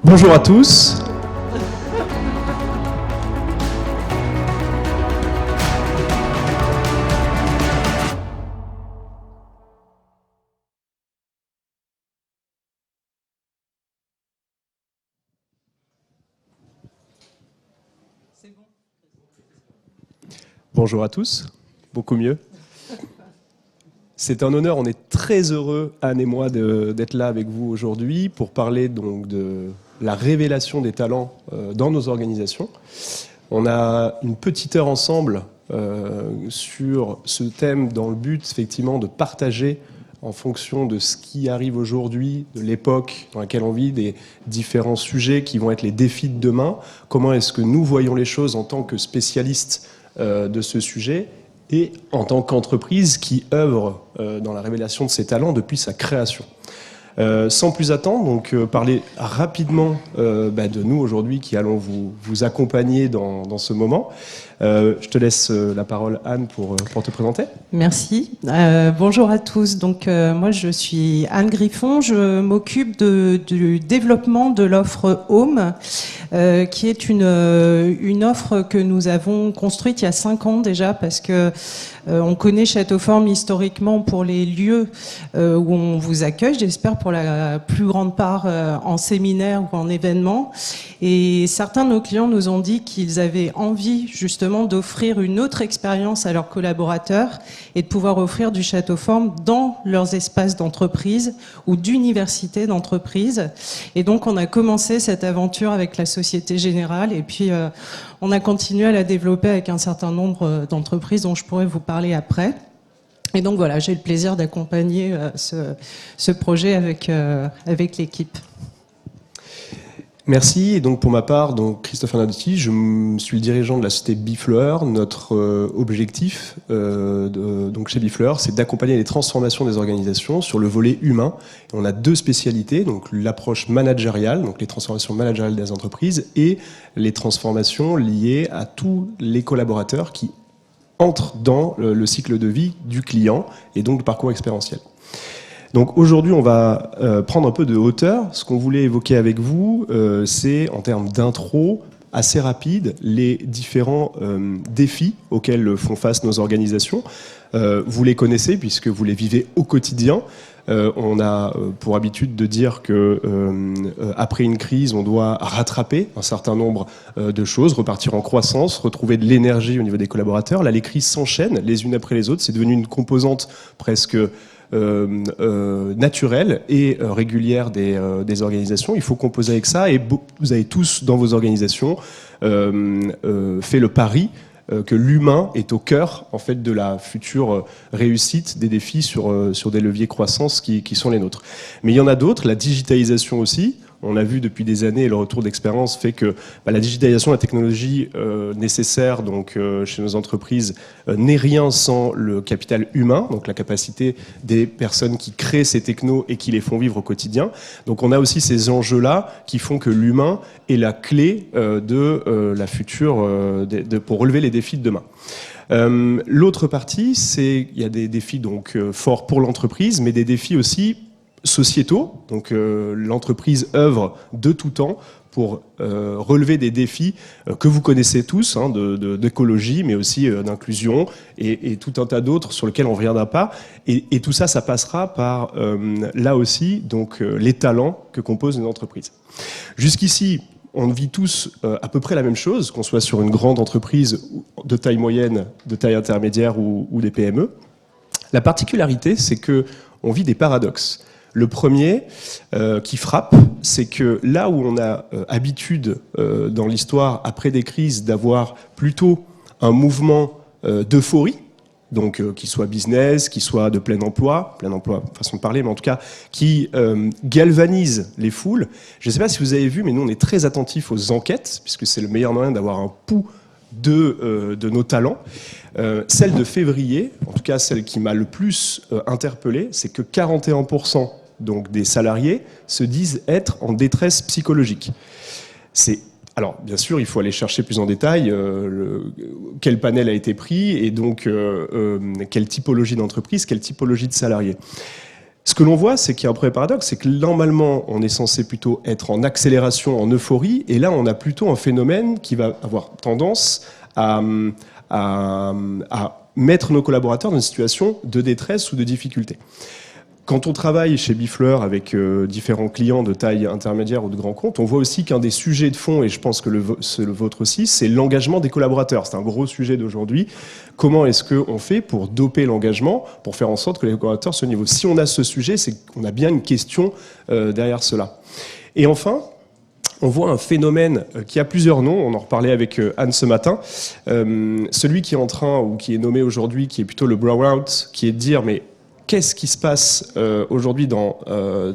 Bonjour à tous. Bonjour à tous, beaucoup mieux. C'est un honneur, on est très heureux, Anne et moi, d'être là avec vous aujourd'hui pour parler donc de la révélation des talents dans nos organisations. On a une petite heure ensemble sur ce thème dans le but effectivement de partager en fonction de ce qui arrive aujourd'hui, de l'époque dans laquelle on vit, des différents sujets qui vont être les défis de demain. Comment est-ce que nous voyons les choses en tant que spécialistes de ce sujet et en tant qu'entreprise qui œuvre dans la révélation de ses talents depuis sa création. Sans plus attendre, donc parler rapidement de nous aujourd'hui qui allons vous accompagner dans ce moment. Je te laisse la parole, Anne, pour te présenter. Merci. Bonjour à tous. Donc, moi, je suis Anne Griffon. Je m'occupe du développement de l'offre Home, qui est une offre que nous avons construite il y a 5 ans déjà, parce que on connaît Châteauforme historiquement pour les lieux où on vous accueille, j'espère pour la plus grande part en séminaire ou en événement. Et certains de nos clients nous ont dit qu'ils avaient envie justement d'offrir une autre expérience à leurs collaborateurs et de pouvoir offrir du Châteauforme dans leurs espaces d'entreprise ou d'université d'entreprise. Et donc on a commencé cette aventure avec la Société Générale et puis on a continué à la développer avec un certain nombre d'entreprises dont je pourrais vous parler après. Et donc voilà, j'ai le plaisir d'accompagner ce projet avec l'équipe. Merci. Et donc pour ma part, donc Christophe Arnaudotti, je suis le dirigeant de la société Bifleur. Notre objectif donc chez Bifleur, c'est d'accompagner les transformations des organisations sur le volet humain. Et on a 2 spécialités, donc l'approche managériale, donc les transformations managériales des entreprises, et les transformations liées à tous les collaborateurs qui entrent dans le cycle de vie du client et donc le parcours expérientiel. Donc aujourd'hui, on va prendre un peu de hauteur. Ce qu'on voulait évoquer avec vous, c'est en termes d'intro assez rapide les différents défis auxquels font face nos organisations. Vous les connaissez puisque vous les vivez au quotidien. On a pour habitude de dire que après une crise, on doit rattraper un certain nombre de choses, repartir en croissance, retrouver de l'énergie au niveau des collaborateurs. Là, les crises s'enchaînent les unes après les autres. C'est devenu une composante presque naturelle et régulière des organisations. Il faut composer avec ça et vous avez tous dans vos organisations fait le pari que l'humain est au cœur en fait de la future réussite des défis sur des leviers croissance qui sont les nôtres. Mais il y en a d'autres, la digitalisation aussi. On a vu depuis des années, et le retour d'expérience fait que la digitalisation, la technologie nécessaire donc, chez nos entreprises n'est rien sans le capital humain, donc la capacité des personnes qui créent ces technos et qui les font vivre au quotidien. Donc on a aussi ces enjeux-là qui font que l'humain est la clé de la future, pour relever les défis de demain. L'autre partie, c'est il y a des défis donc forts pour l'entreprise, mais des défis aussi sociétaux, donc l'entreprise œuvre de tout temps pour relever des défis que vous connaissez tous, d'écologie, mais aussi d'inclusion et tout un tas d'autres sur lesquels on ne reviendra pas. Et tout ça, ça passera par, là aussi, donc les talents que compose une entreprise. Jusqu'ici, on vit tous à peu près la même chose, qu'on soit sur une grande entreprise de taille moyenne, de taille intermédiaire ou des PME. La particularité, c'est que on vit des paradoxes. Le premier qui frappe, c'est que là où on a habitude dans l'histoire, après des crises, d'avoir plutôt un mouvement d'euphorie, donc qui soit business, qui soit de plein emploi, façon de parler, mais en tout cas qui galvanise les foules. Je ne sais pas si vous avez vu, mais nous on est très attentifs aux enquêtes, puisque c'est le meilleur moyen d'avoir un pouls de nos talents. Celle de février, en tout cas celle qui m'a le plus interpellé, c'est que 41% donc des salariés se disent être en détresse psychologique. Alors, bien sûr, il faut aller chercher plus en détail quel panel a été pris et donc quelle typologie d'entreprise, quelle typologie de salariés. Ce que l'on voit, c'est qu'il y a un premier paradoxe, c'est que normalement, on est censé plutôt être en accélération, en euphorie, et là, on a plutôt un phénomène qui va avoir tendance à mettre nos collaborateurs dans une situation de détresse ou de difficulté. Quand on travaille chez Bifleur avec différents clients de taille intermédiaire ou de grands comptes, on voit aussi qu'un des sujets de fond, et je pense que c'est le vôtre aussi, c'est l'engagement des collaborateurs. C'est un gros sujet d'aujourd'hui. Comment est-ce qu'on fait pour doper l'engagement, pour faire en sorte que les collaborateurs soient au niveau? Si on a ce sujet, c'est qu'on a bien une question derrière cela. Et enfin, on voit un phénomène qui a plusieurs noms, on en reparlait avec Anne ce matin, celui qui est en train, ou qui est nommé aujourd'hui, qui est plutôt le brown-out, qui est de dire, mais qu'est-ce qui se passe aujourd'hui dans la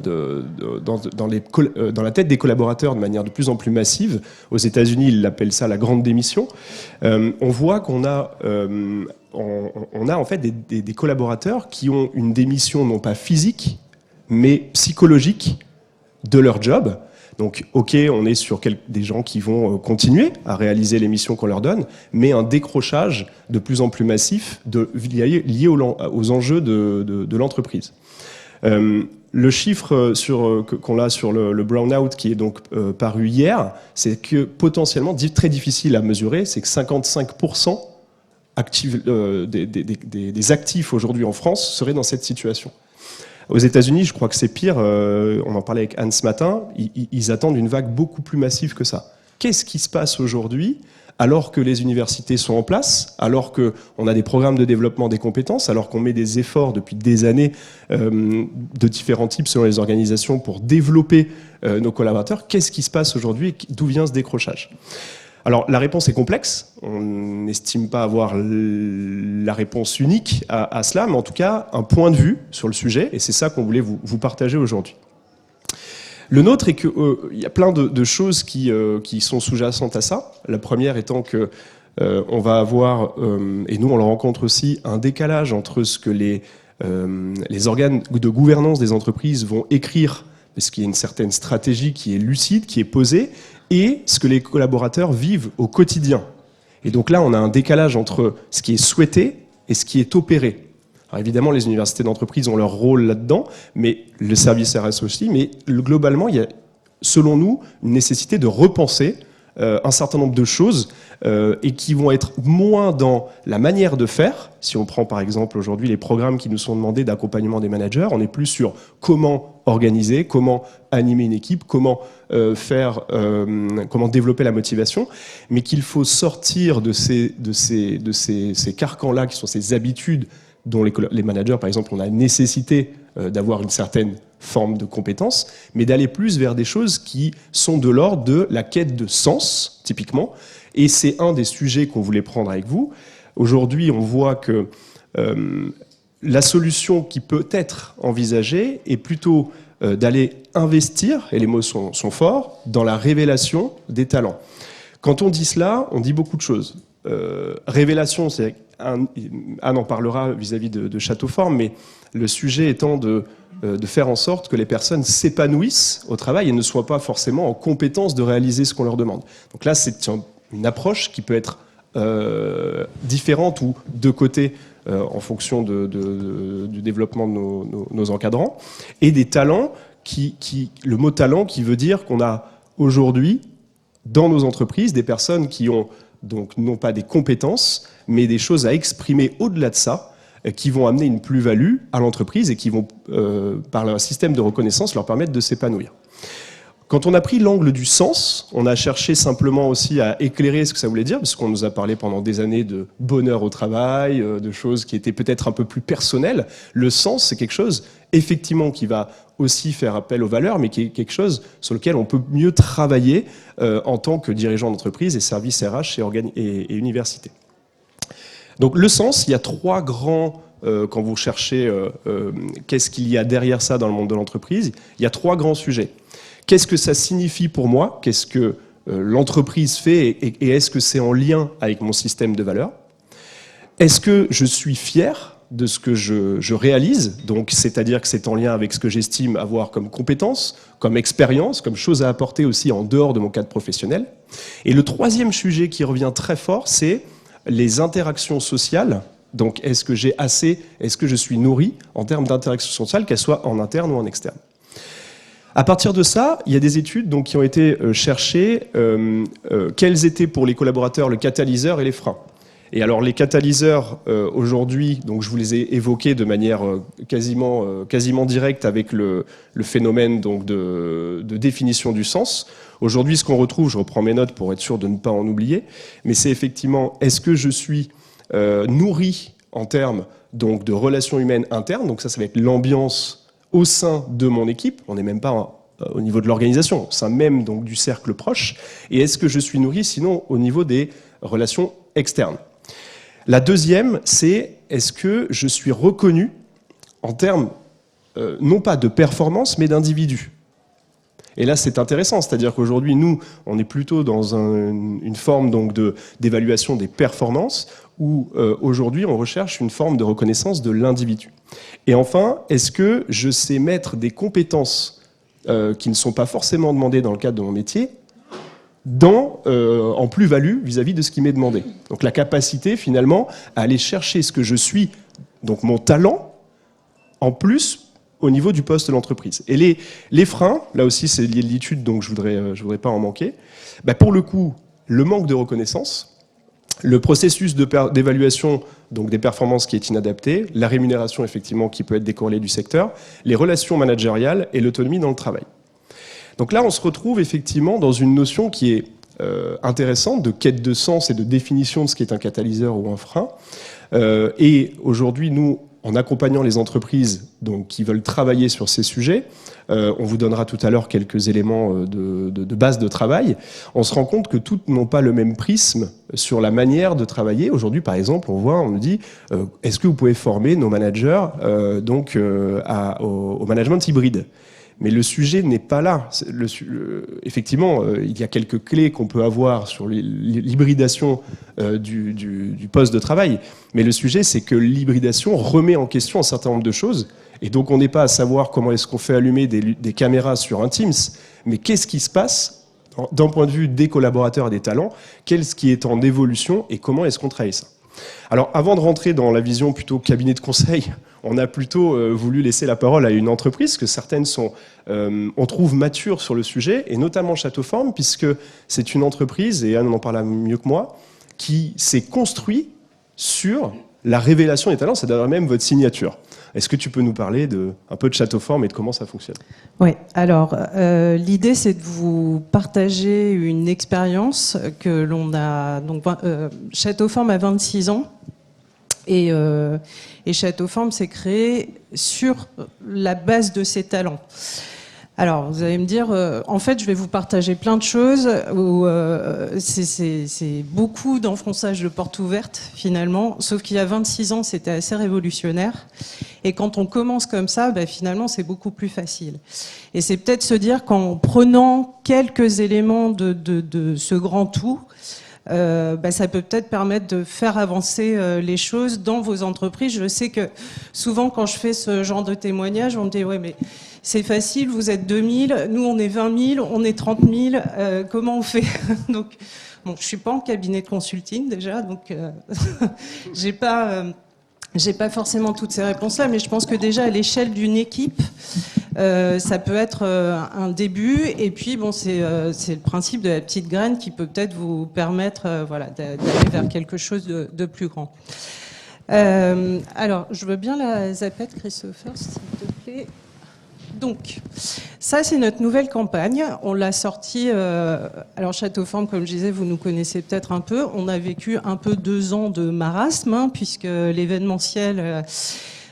tête des collaborateurs de manière de plus en plus massive? Aux États-Unis, ils l'appellent ça la grande démission. On voit qu'on a, on a en fait des collaborateurs qui ont une démission non pas physique, mais psychologique de leur job. Donc, ok, on est sur des gens qui vont continuer à réaliser les missions qu'on leur donne, mais un décrochage de plus en plus massif lié aux enjeux de l'entreprise. Le chiffre qu'on a sur le brownout qui est donc paru hier, c'est que potentiellement, très difficile à mesurer, c'est que 55% des actifs aujourd'hui en France seraient dans cette situation. Aux États-Unis, je crois que c'est pire. On en parlait avec Anne ce matin. Ils attendent une vague beaucoup plus massive que ça. Qu'est-ce qui se passe aujourd'hui, alors que les universités sont en place, alors qu'on a des programmes de développement des compétences, alors qu'on met des efforts depuis des années de différents types selon les organisations pour développer nos collaborateurs? Qu'est-ce qui se passe aujourd'hui et d'où vient ce décrochage? Alors, la réponse est complexe. On n'estime pas avoir la réponse unique à cela, mais en tout cas, un point de vue sur le sujet, et c'est ça qu'on voulait vous partager aujourd'hui. Le nôtre est qu'il y a plein de choses qui sont sous-jacentes à ça. La première étant que on va avoir, et nous on le rencontre aussi, un décalage entre ce que les organes de gouvernance des entreprises vont écrire, parce qu'il y a une certaine stratégie qui est lucide, qui est posée, et ce que les collaborateurs vivent au quotidien. Et donc là, on a un décalage entre ce qui est souhaité et ce qui est opéré. Alors évidemment, les universités d'entreprise ont leur rôle là-dedans, mais le service RS aussi, mais globalement, il y a, selon nous, une nécessité de repenser un certain nombre de choses et qui vont être moins dans la manière de faire. Si on prend par exemple aujourd'hui les programmes qui nous sont demandés d'accompagnement des managers, on est plus sur comment organiser, comment animer une équipe, comment comment développer la motivation, mais qu'il faut sortir de ces carcans-là qui sont ces habitudes dont les managers, par exemple, on a nécessité d'avoir une certaine forme de compétence, mais d'aller plus vers des choses qui sont de l'ordre de la quête de sens, typiquement. Et c'est un des sujets qu'on voulait prendre avec vous. Aujourd'hui, on voit que la solution qui peut être envisagée est plutôt d'aller investir, et les mots sont forts, dans la révélation des talents. Quand on dit cela, on dit beaucoup de choses. Révélation, c'est Anne en parlera vis-à-vis de Châteaufort, mais le sujet étant de faire en sorte que les personnes s'épanouissent au travail et ne soient pas forcément en compétence de réaliser ce qu'on leur demande. Donc là, c'est une approche qui peut être différente ou de côté en fonction du développement de nos encadrants, et des talents, le mot talent qui veut dire qu'on a aujourd'hui dans nos entreprises des personnes qui ont donc non pas des compétences, mais des choses à exprimer au-delà de ça, qui vont amener une plus-value à l'entreprise et qui vont, par un système de reconnaissance, leur permettre de s'épanouir. Quand on a pris l'angle du sens, on a cherché simplement aussi à éclairer ce que ça voulait dire, parce qu'on nous a parlé pendant des années de bonheur au travail, de choses qui étaient peut-être un peu plus personnelles. Le sens, c'est quelque chose, effectivement, qui va aussi faire appel aux valeurs, mais qui est quelque chose sur lequel on peut mieux travailler en tant que dirigeant d'entreprise et service RH et université. Donc le sens, il y a trois grands, quand vous cherchez qu'est-ce qu'il y a derrière ça dans le monde de l'entreprise, il y a trois grands sujets. Qu'est-ce que ça signifie pour moi? Qu'est-ce que l'entreprise fait et est-ce que c'est en lien avec mon système de valeurs? Est-ce que je suis fier de ce que je réalise? Donc, c'est-à-dire que c'est en lien avec ce que j'estime avoir comme compétence, comme expérience, comme chose à apporter aussi en dehors de mon cadre professionnel. Et le troisième sujet qui revient très fort, c'est les interactions sociales Donc, est-ce que j'ai assez, est-ce que je suis nourri en termes d'interaction sociale, qu'elle soit en interne ou en externe? À partir de ça, il y a des études donc, qui ont été cherchées, quels étaient pour les collaborateurs le catalyseur et les freins. Et alors les catalyseurs aujourd'hui, donc je vous les ai évoqués de manière quasiment directe avec le phénomène donc de définition du sens. Aujourd'hui, ce qu'on retrouve, je reprends mes notes pour être sûr de ne pas en oublier, mais c'est effectivement, est-ce que je suis nourri en termes donc, de relations humaines internes, donc ça va être l'ambiance au sein de mon équipe, on n'est même pas au niveau de l'organisation, au sein même donc, du cercle proche, et est-ce que je suis nourri sinon au niveau des relations externes? La deuxième, c'est est-ce que je suis reconnu en termes non pas de performance, mais d'individu? Et là, c'est intéressant, c'est-à-dire qu'aujourd'hui, nous, on est plutôt dans une forme donc d'évaluation des performances, où aujourd'hui, on recherche une forme de reconnaissance de l'individu. Et enfin, est-ce que je sais mettre des compétences qui ne sont pas forcément demandées dans le cadre de mon métier en plus-value vis-à-vis de ce qui m'est demandé? Donc la capacité, finalement, à aller chercher ce que je suis, donc mon talent, en plus au niveau du poste de l'entreprise. Et les freins, là aussi c'est lié à l'étude, donc je voudrais pas en manquer. Pour le coup, le manque de reconnaissance, le processus d'évaluation donc des performances qui est inadapté, la rémunération effectivement qui peut être décorrélée du secteur, les relations managériales et l'autonomie dans le travail. Donc là, on se retrouve effectivement dans une notion qui est intéressante de quête de sens et de définition de ce qui est un catalyseur ou un frein. Et aujourd'hui, nous, en accompagnant les entreprises donc, qui veulent travailler sur ces sujets, on vous donnera tout à l'heure quelques éléments de base de travail, on se rend compte que toutes n'ont pas le même prisme sur la manière de travailler. Aujourd'hui, par exemple, on nous dit, est-ce que vous pouvez former nos managers au management hybride? Mais le sujet n'est pas là. Effectivement, il y a quelques clés qu'on peut avoir sur l'hybridation du poste de travail. Mais le sujet, c'est que l'hybridation remet en question un certain nombre de choses. Et donc, on n'est pas à savoir comment est-ce qu'on fait allumer des caméras sur un Teams, mais qu'est-ce qui se passe d'un point de vue des collaborateurs et des talents, qu'est-ce qui est en évolution et comment est-ce qu'on travaille ça. Alors, avant de rentrer dans la vision plutôt cabinet de conseil, on a plutôt voulu laisser la parole à une entreprise que certaines sont, on trouve matures sur le sujet, et notamment Châteauforme, puisque c'est une entreprise, et Anne en parle mieux que moi, qui s'est construit sur la révélation des talents, c'est d'ailleurs même votre signature. Est-ce que tu peux nous parler un peu de Châteauforme et de comment ça fonctionne? Oui, alors l'idée c'est de vous partager une expérience que l'on a... Donc, Châteauforme a 26 ans et Châteauforme s'est créé sur la base de ses talents. Alors, vous allez me dire, en fait, je vais vous partager plein de choses où c'est beaucoup d'enfonçage de portes ouvertes, finalement, sauf qu'il y a 26 ans, c'était assez révolutionnaire. Et quand on commence comme ça, finalement, c'est beaucoup plus facile. Et c'est peut-être se dire qu'en prenant quelques éléments de ce grand tout, ça peut peut-être permettre de faire avancer les choses dans vos entreprises. Je sais que souvent, quand je fais ce genre de témoignage, on me dit « ouais, mais c'est facile, vous êtes 2000, nous on est 20 000, on est 30 000, comment on fait ?» Donc, bon, je suis pas en cabinet de consulting déjà, donc j'ai pas forcément toutes ces réponses-là, mais je pense que déjà à l'échelle d'une équipe, ça peut être un début. Et puis bon, c'est le principe de la petite graine qui peut peut-être vous permettre, d'aller vers quelque chose de plus grand. Alors, je veux bien la zapette, Christopher, s'il te plaît. Donc, ça c'est notre nouvelle campagne. On l'a sortie. Alors Châteauforme, comme je disais, vous nous connaissez peut-être un peu. On a vécu un peu 2 ans de marasme, puisque l'événementiel.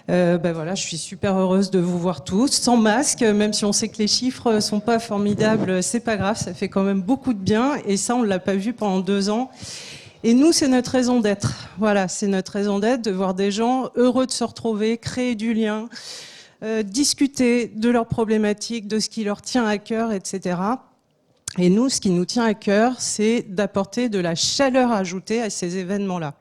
Je suis super heureuse de vous voir tous, sans masque, même si on sait que les chiffres sont pas formidables, c'est pas grave, ça fait quand même beaucoup de bien. Et ça, on l'a pas vu pendant 2 ans. Et nous, c'est notre raison d'être. Voilà, c'est notre raison d'être, de voir des gens heureux de se retrouver, créer du lien. Discuter de leurs problématiques, de ce qui leur tient à cœur, etc. Et nous, ce qui nous tient à cœur, c'est d'apporter de la chaleur ajoutée à ces événements-là.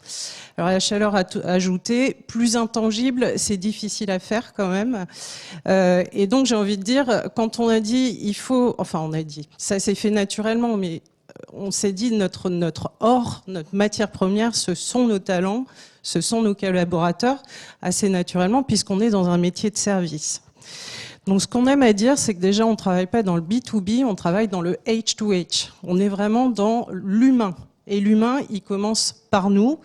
Alors la chaleur ajoutée, plus intangible, c'est difficile à faire quand même. Et donc j'ai envie de dire, quand on a dit, ça s'est fait naturellement, mais on s'est dit notre or, notre matière première, ce sont nos talents, ce sont nos collaborateurs, assez naturellement, puisqu'on est dans un métier de service. Donc ce qu'on aime à dire, c'est que déjà on ne travaille pas dans le B2B, on travaille dans le H2H. On est vraiment dans l'humain. Et l'humain, il commence par nous.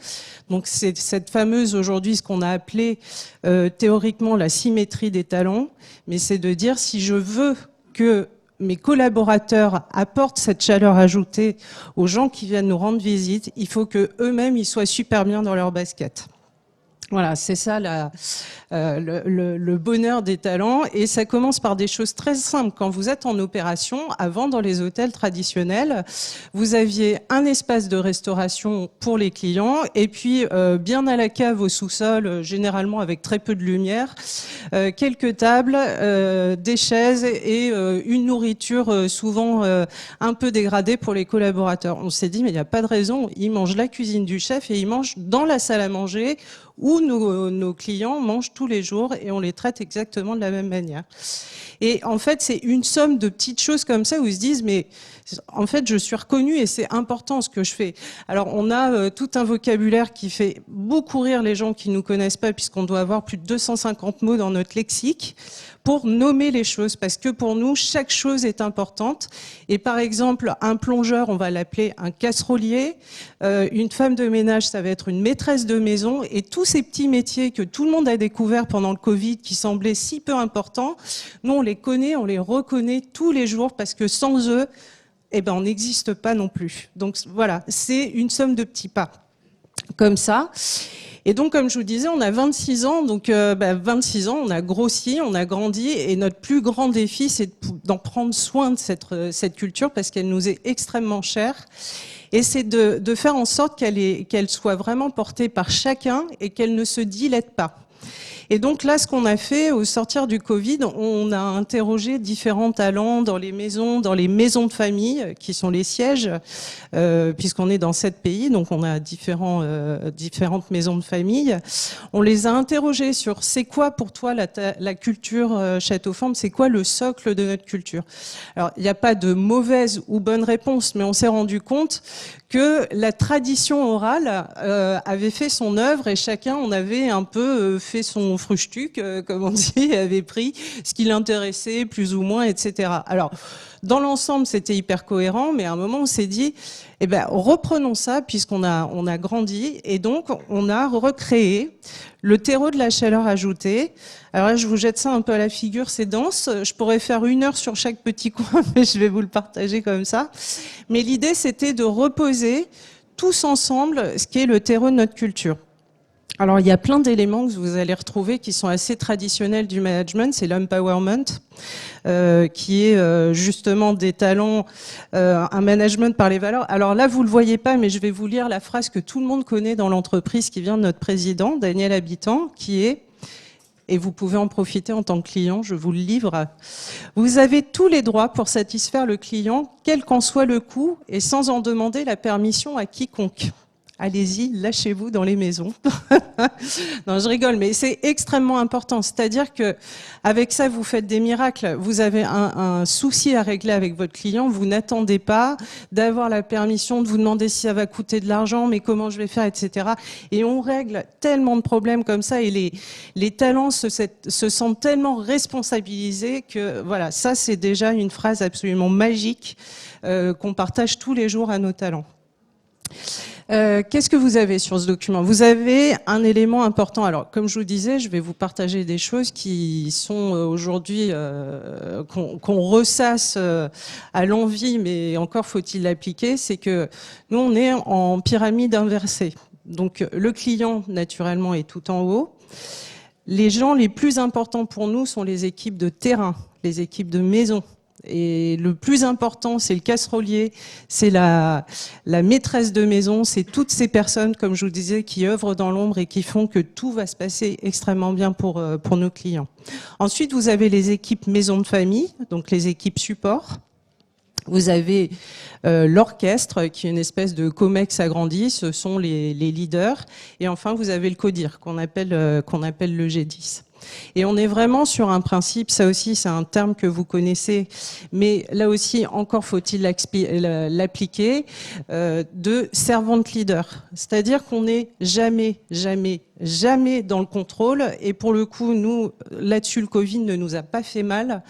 Donc c'est cette fameuse aujourd'hui, ce qu'on a appelé théoriquement la symétrie des talents. Mais c'est de dire, si je veux que mes collaborateurs apportent cette chaleur ajoutée aux gens qui viennent nous rendre visite, il faut que eux-mêmes ils soient super bien dans leur basket. Voilà, c'est ça le bonheur des talents. Et ça commence par des choses très simples. Quand vous êtes en opération, avant dans les hôtels traditionnels, vous aviez un espace de restauration pour les clients et puis bien à la cave au sous-sol, généralement avec très peu de lumière, quelques tables, des chaises et une nourriture souvent un peu dégradée pour les collaborateurs. On s'est dit mais il n'y a pas de raison, ils mangent la cuisine du chef et ils mangent dans la salle à manger où nos clients mangent tous les jours et on les traite exactement de la même manière. Et en fait, c'est une somme de petites choses comme ça où ils se disent mais en fait, je suis reconnue et c'est important ce que je fais. Alors, on a tout un vocabulaire qui fait beaucoup rire les gens qui nous connaissent pas puisqu'on doit avoir plus de 250 mots dans notre lexique pour nommer les choses, parce que pour nous, chaque chose est importante. Et par exemple, un plongeur, on va l'appeler un casserolier, une femme de ménage, ça va être une maîtresse de maison, et tous ces petits métiers que tout le monde a découverts pendant le Covid, qui semblaient si peu importants, nous, on les connaît, on les reconnaît tous les jours, parce que sans eux, eh ben, on n'existe pas non plus. Donc voilà, c'est une somme de petits pas, comme ça. Et donc, comme je vous disais, on a 26 ans, donc 26 ans, on a grossi, on a grandi, et notre plus grand défi, c'est d'en prendre soin de cette culture, parce qu'elle nous est extrêmement chère, et c'est de faire en sorte qu'elle soit vraiment portée par chacun, et qu'elle ne se dilate pas. Et donc là, ce qu'on a fait au sortir du Covid, on a interrogé différents talents dans les maisons de famille, qui sont les sièges, puisqu'on est dans 7 pays, donc on a différentes maisons de famille. On les a interrogés sur c'est quoi pour toi la culture Château-Forme, c'est quoi le socle de notre culture. Alors, il n'y a pas de mauvaise ou bonne réponse, mais on s'est rendu compte que la tradition orale avait fait son œuvre et chacun, on avait un peu fait son frustuc, comme on dit, avait pris ce qui l'intéressait plus ou moins, etc. Alors, dans l'ensemble, c'était hyper cohérent, mais à un moment, on s'est dit, eh ben, reprenons ça puisqu'on a grandi, et donc on a recréé le terreau de la chaleur ajoutée. Alors là, je vous jette ça un peu à la figure, c'est dense. Je pourrais faire 1 heure sur chaque petit coin, mais je vais vous le partager comme ça. Mais l'idée, c'était de reposer tous ensemble ce qui est le terreau de notre culture. Alors, il y a plein d'éléments que vous allez retrouver qui sont assez traditionnels du management. C'est l'empowerment, qui est justement des talents, un management par les valeurs. Alors là, vous le voyez pas, mais je vais vous lire la phrase que tout le monde connaît dans l'entreprise, qui vient de notre président, Daniel Habitant, qui est, et vous pouvez en profiter en tant que client, je vous le livre. Vous avez tous les droits pour satisfaire le client, quel qu'en soit le coût, et sans en demander la permission à quiconque. Allez-y, lâchez-vous dans les maisons. Non, je rigole, mais c'est extrêmement important. C'est-à-dire que avec ça, vous faites des miracles. Vous avez un souci à régler avec votre client. Vous n'attendez pas d'avoir la permission, de vous demander si ça va coûter de l'argent, mais comment je vais faire, etc. Et on règle tellement de problèmes comme ça. Et les talents se sentent tellement responsabilisés que voilà, ça c'est déjà une phrase absolument magique qu'on partage tous les jours à nos talents. Qu'est-ce que vous avez sur ce document? Vous avez un élément important. Alors, comme je vous disais, je vais vous partager des choses qui sont aujourd'hui qu'on ressasse à l'envi, mais encore faut-il l'appliquer. C'est que nous, on est en pyramide inversée. Donc, le client, naturellement, est tout en haut. Les gens les plus importants pour nous sont les équipes de terrain, les équipes de maison. Et le plus important, c'est le casserolier, c'est la maîtresse de maison, c'est toutes ces personnes, comme je vous disais, qui œuvrent dans l'ombre et qui font que tout va se passer extrêmement bien pour nos clients. Ensuite, vous avez les équipes maison de famille, donc les équipes support. Vous avez l'orchestre, qui est une espèce de COMEX agrandi, ce sont les leaders. Et enfin, vous avez le CODIR, qu'on appelle le G10. Et on est vraiment sur un principe, ça aussi c'est un terme que vous connaissez, mais là aussi encore faut-il l'appliquer, de servant leader. C'est-à-dire qu'on n'est jamais dans le contrôle. Et pour le coup, nous, là-dessus, le Covid ne nous a pas fait mal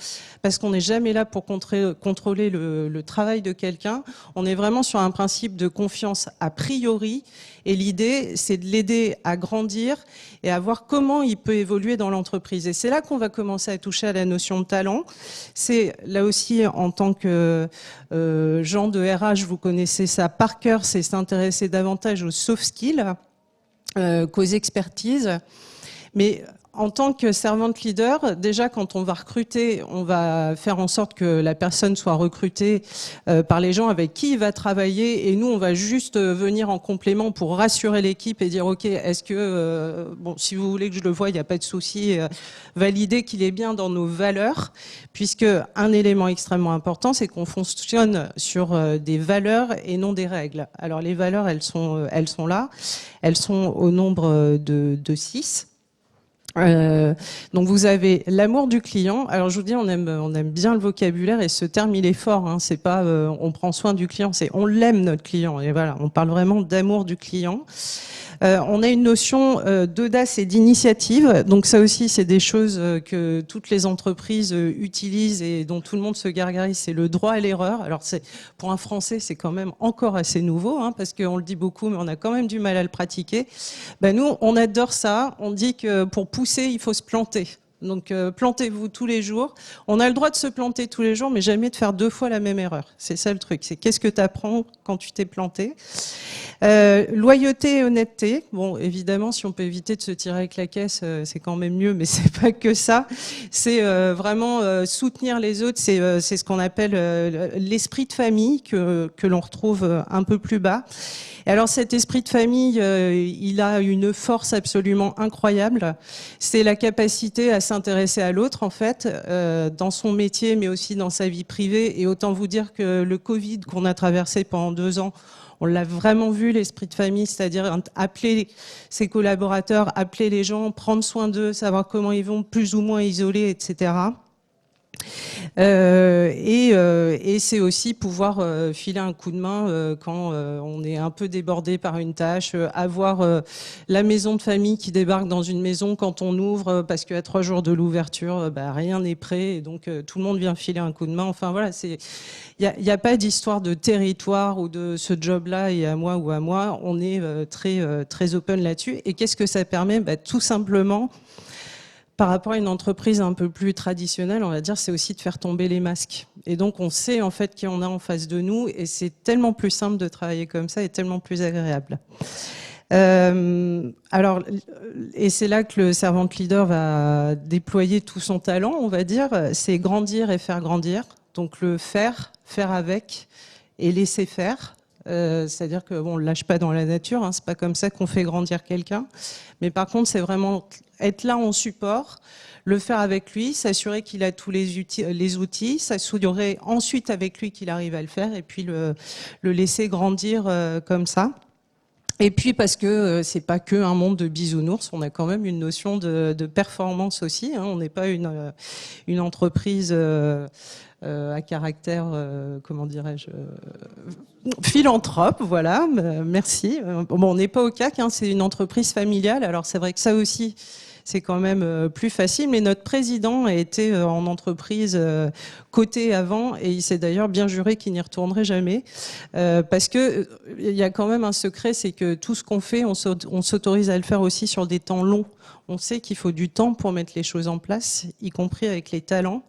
parce qu'on n'est jamais là pour contrôler le travail de quelqu'un. On est vraiment sur un principe de confiance a priori. Et l'idée, c'est de l'aider à grandir et à voir comment il peut évoluer dans l'entreprise. Et c'est là qu'on va commencer à toucher à la notion de talent. C'est là aussi, en tant que gens de RH, vous connaissez ça par cœur, c'est s'intéresser davantage aux soft skills qu'aux expertises. Mais en tant que servante leader, déjà quand on va recruter, on va faire en sorte que la personne soit recrutée par les gens avec qui il va travailler, et nous on va juste venir en complément pour rassurer l'équipe et dire ok, est-ce que bon, si vous voulez que je le voie, il n'y a pas de souci, valider qu'il est bien dans nos valeurs, puisque un élément extrêmement important, c'est qu'on fonctionne sur des valeurs et non des règles. Alors les valeurs, elles sont là, elles sont au nombre de 6. Donc vous avez l'amour du client. Alors je vous dis, on aime bien le vocabulaire, et ce terme il est fort. Hein. C'est pas on prend soin du client, c'est on l'aime notre client. Et voilà, on parle vraiment d'amour du client. On a une notion d'audace et d'initiative. Donc ça aussi, c'est des choses que toutes les entreprises utilisent et dont tout le monde se gargarise. C'est le droit à l'erreur. Alors c'est pour un Français, c'est quand même encore assez nouveau, hein, parce qu'on le dit beaucoup, mais on a quand même du mal à le pratiquer. Ben nous, on adore ça. On dit que pour pousser, il faut se planter. Donc plantez-vous tous les jours. On a le droit de se planter tous les jours, mais jamais de faire 2 fois la même erreur. C'est ça le truc. C'est qu'est-ce que tu apprends quand tu t'es planté. Loyauté et honnêteté. Bon, évidemment, si on peut éviter de se tirer avec la caisse, c'est quand même mieux, mais c'est pas que ça. C'est vraiment soutenir les autres. C'est ce qu'on appelle l'esprit de famille que l'on retrouve un peu plus bas. Et alors cet esprit de famille, il a une force absolument incroyable. C'est la capacité à s'intéresser à l'autre, en fait, dans son métier, mais aussi dans sa vie privée. Et autant vous dire que le Covid qu'on a traversé pendant 2 ans, on l'a vraiment vu, l'esprit de famille, c'est-à-dire appeler ses collaborateurs, appeler les gens, prendre soin d'eux, savoir comment ils vont, plus ou moins isolés, etc. Et c'est aussi pouvoir filer un coup de main quand on est un peu débordé par une tâche, avoir la maison de famille qui débarque dans une maison quand on ouvre, parce qu'à 3 jours de l'ouverture, rien n'est prêt, et donc tout le monde vient filer un coup de main. Enfin voilà, il n'y a pas d'histoire de territoire ou de ce job-là et à moi ou à moi. On est très open là-dessus. Et qu'est-ce que ça permet ? Tout simplement, par rapport à une entreprise un peu plus traditionnelle, on va dire, c'est aussi de faire tomber les masques. Et donc, on sait en fait qui on a en face de nous, et c'est tellement plus simple de travailler comme ça et tellement plus agréable. Alors, et c'est là que le servant leader va déployer tout son talent, on va dire, c'est grandir et faire grandir. Donc, le faire avec et laisser faire. C'est-à-dire que bon, on ne lâche pas dans la nature, hein, c'est pas comme ça qu'on fait grandir quelqu'un. Mais par contre, c'est vraiment être là en support, le faire avec lui, s'assurer qu'il a tous les outils, s'assurer ensuite avec lui qu'il arrive à le faire, et puis le laisser grandir comme ça. Et puis parce que c'est pas que un monde de bisounours, on a quand même une notion de performance aussi. Hein, on n'est pas une entreprise à caractère, comment dirais-je, philanthrope, voilà, merci. Bon, on n'est pas au CAC, hein, c'est une entreprise familiale, alors c'est vrai que ça aussi, c'est quand même plus facile, mais notre président a été en entreprise cotée avant, et il s'est d'ailleurs bien juré qu'il n'y retournerait jamais, parce que il y a quand même un secret, c'est que tout ce qu'on fait, on s'autorise à le faire aussi sur des temps longs. On sait qu'il faut du temps pour mettre les choses en place, y compris avec les talents.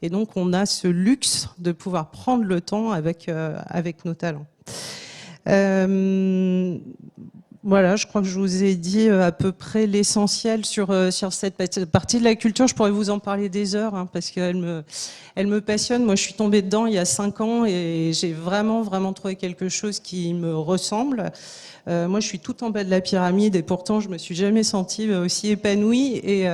Et donc, on a ce luxe de pouvoir prendre le temps avec nos talents. Voilà, je crois que je vous ai dit à peu près l'essentiel sur cette partie de la culture. Je pourrais vous en parler des heures, hein, parce qu'elle me passionne. Moi, je suis tombée dedans il y a 5 ans et j'ai vraiment trouvé quelque chose qui me ressemble. Moi, je suis tout en bas de la pyramide et pourtant, je me suis jamais sentie aussi épanouie. Et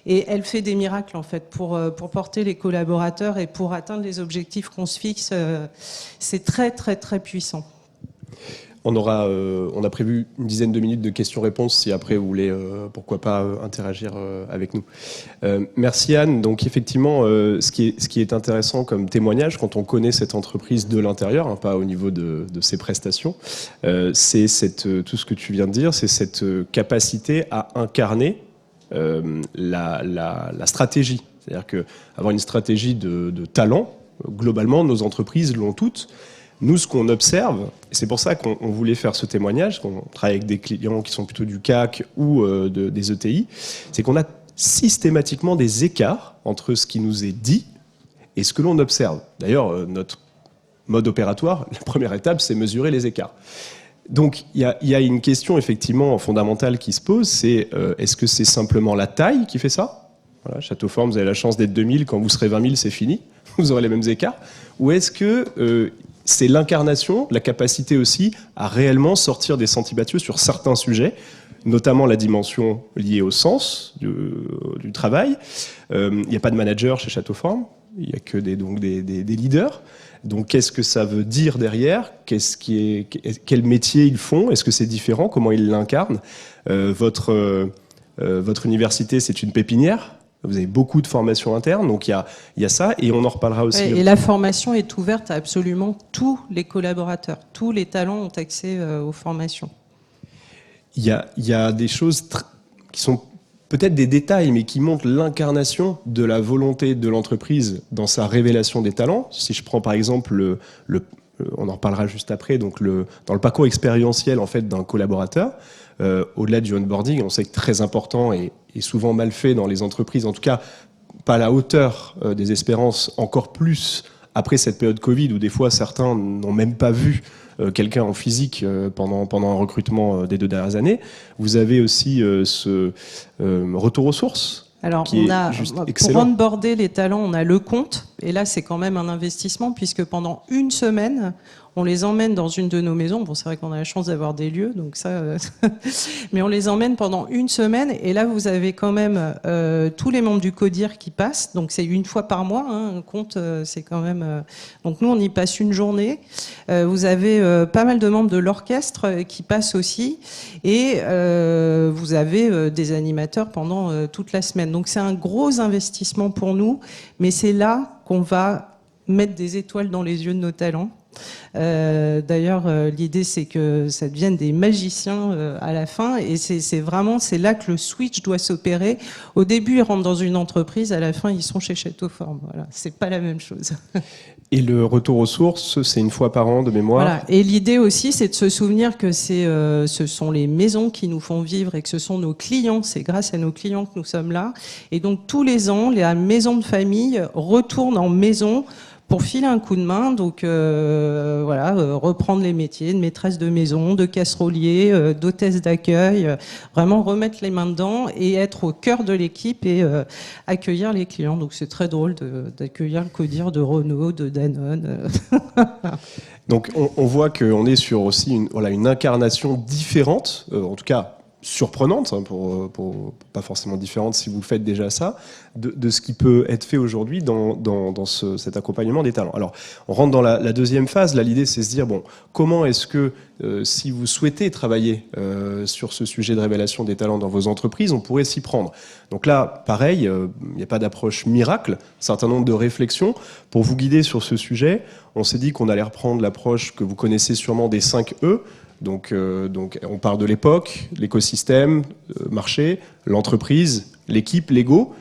elle fait des miracles, en fait, pour porter les collaborateurs et pour atteindre les objectifs qu'on se fixe. C'est très puissant. On a prévu une dizaine de minutes de questions-réponses si après vous voulez, pourquoi pas, interagir avec nous. Merci Anne. Donc effectivement, ce qui est intéressant comme témoignage, quand on connaît cette entreprise de l'intérieur, hein, pas au niveau de ses prestations, c'est tout ce que tu viens de dire, c'est cette capacité à incarner la stratégie. C'est-à-dire qu'avoir une stratégie de talent, globalement, nos entreprises l'ont toutes. Nous, ce qu'on observe, et c'est pour ça qu'on voulait faire ce témoignage, qu'on travaille avec des clients qui sont plutôt du CAC ou des ETI, c'est qu'on a systématiquement des écarts entre ce qui nous est dit et ce que l'on observe. D'ailleurs, notre mode opératoire, la première étape, c'est mesurer les écarts. Donc, il y a une question effectivement fondamentale qui se pose, c'est est-ce que c'est simplement la taille qui fait ça ? Voilà, Château Fort, vous avez la chance d'être 2000, quand vous serez 20 000, c'est fini, vous aurez les mêmes écarts. Ou est-ce que c'est l'incarnation, la capacité aussi à réellement sortir des sentiers battus sur certains sujets, notamment la dimension liée au sens du travail. Il n'y a pas de manager chez Château Fort, il n'y a que des leaders. Donc qu'est-ce que ça veut dire derrière ? Quel métier ils font ? Est-ce que c'est différent ? Comment ils l'incarnent ? Votre université, c'est une pépinière. Vous avez beaucoup de formations internes, donc il y a ça, et on en reparlera aussi. Et la formation est ouverte à absolument tous les collaborateurs. Tous les talents ont accès aux formations. Il y a des choses qui sont peut-être des détails, mais qui montrent l'incarnation de la volonté de l'entreprise dans sa révélation des talents. Si je prends par exemple on en reparlera juste après, donc dans le parcours expérientiel en fait d'un collaborateur, au-delà du onboarding, on sait que très important et souvent mal fait dans les entreprises, en tout cas pas à la hauteur des espérances, encore plus après cette période Covid où des fois certains n'ont même pas vu quelqu'un en physique pendant un recrutement des 2 dernières années. Vous avez aussi ce retour aux sources. Alors, pour onboarder les talents, on a le compte. Et là, c'est quand même un investissement puisque pendant une semaine, on les emmène dans une de nos maisons. Bon, c'est vrai qu'on a la chance d'avoir des lieux, donc ça. Mais on les emmène pendant une semaine. Et là, vous avez quand même tous les membres du CODIR qui passent. Donc, c'est une fois par mois. Hein, un compte, c'est quand même. Donc, nous, on y passe une journée. Vous avez pas mal de membres de l'orchestre qui passent aussi. Et vous avez des animateurs pendant toute la semaine. Donc, c'est un gros investissement pour nous. Mais c'est là qu'on va mettre des étoiles dans les yeux de nos talents. D'ailleurs, l'idée c'est que ça devienne des magiciens à la fin, et c'est là que le switch doit s'opérer. Au début, ils rentrent dans une entreprise, à la fin, ils sont chez Château Fort. Voilà, c'est pas la même chose. Et le retour aux sources, c'est une fois par an de mémoire. Voilà. Et l'idée aussi, c'est de se souvenir que ce sont les maisons qui nous font vivre et que ce sont nos clients. C'est grâce à nos clients que nous sommes là. Et donc tous les ans, la maison de famille retourne en maison pour filer un coup de main, donc reprendre les métiers de maîtresse de maison, de casserolier, d'hôtesse d'accueil, vraiment remettre les mains dedans et être au cœur de l'équipe et accueillir les clients. Donc c'est très drôle d'accueillir le CODIR de Renault, de Danone. Donc on voit qu'on est sur aussi une incarnation différente, en tout cas surprenante, hein, pour pas forcément différente si vous faites déjà ça, de ce qui peut être fait aujourd'hui dans cet accompagnement des talents. Alors, on rentre dans la deuxième phase. Là, l'idée, c'est de se dire, bon, comment est-ce que, si vous souhaitez travailler sur ce sujet de révélation des talents dans vos entreprises, on pourrait s'y prendre. Donc là, pareil, il n'y a pas d'approche miracle, un certain nombre de réflexions. Pour vous guider sur ce sujet, on s'est dit qu'on allait reprendre l'approche que vous connaissez sûrement des 5 E. Donc, on parle de l'époque, l'écosystème, marché, l'entreprise, l'équipe, l'ego.